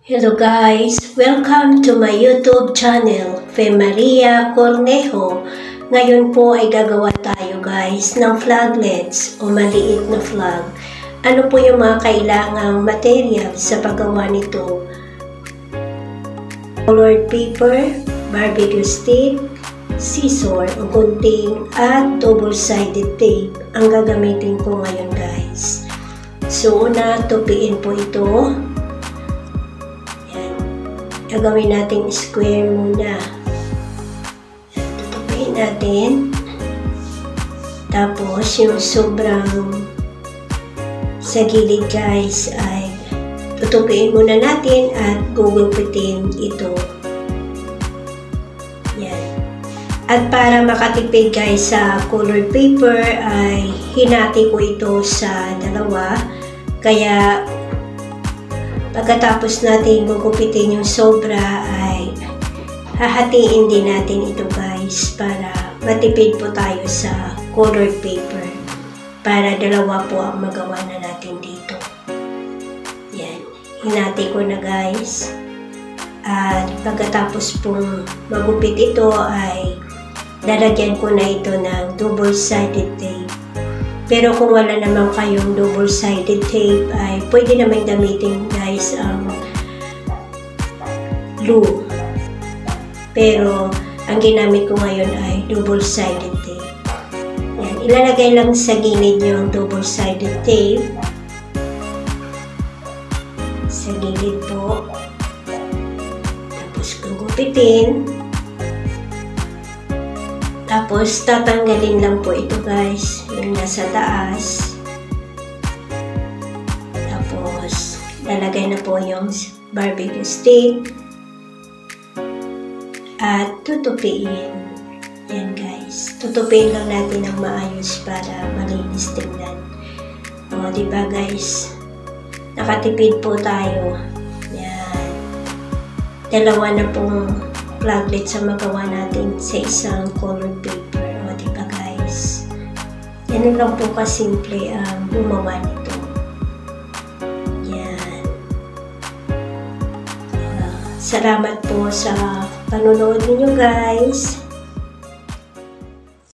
Hello guys! Welcome to my YouTube channel, Fe Maria Cornejo. Ngayon po ay gagawa tayo guys ng flaglets o maliit na flag. Ano po yung mga kailangang material sa paggawa nito? Colored paper, barbecue stick, scissor o gunting at double-sided tape ang gagamitin ko ngayon guys. So una, tupiin po ito. Gagawin natin square muna. Tutupiin natin. Tapos, yung sobrang sa gilid guys ay tutupiin muna natin at gugupitin ito. Yan. At para makatipid guys sa colored paper ay hinati ko ito sa dalawa. Kaya pagkatapos natin gugupitin yung sobra ay hahatiin din natin ito guys para matipid po tayo sa colored paper para dalawa po ang magawa na natin dito. Yan. Hinati ko na guys. At pagkatapos pong magupit ito ay lalagyan ko na ito ng double-sided tape. Pero kung wala naman kayong double-sided tape, ay pwede naman gamitin guys ang glue. Pero ang ginamit ko ngayon ay double-sided tape. Yan. Ilalagay lang sa gilid yung double-sided tape. Sa gilid po. Tapos gugupitin. Tapos, tatanggalin lang po ito guys, yung nasa taas. Tapos, lalagay na po yung barbecue stick. At tutupiin. Yan guys. Tutupiin lang natin ng maayos para malinis tingnan. O, diba guys? Nakatipid po tayo. Yan. Dalawa na pong flaglets sa magawa natin sa isang colored paper. O, diba guys? Yan lang po kasimple ang gumawa nito. Yan. Salamat po sa panonood ninyo guys.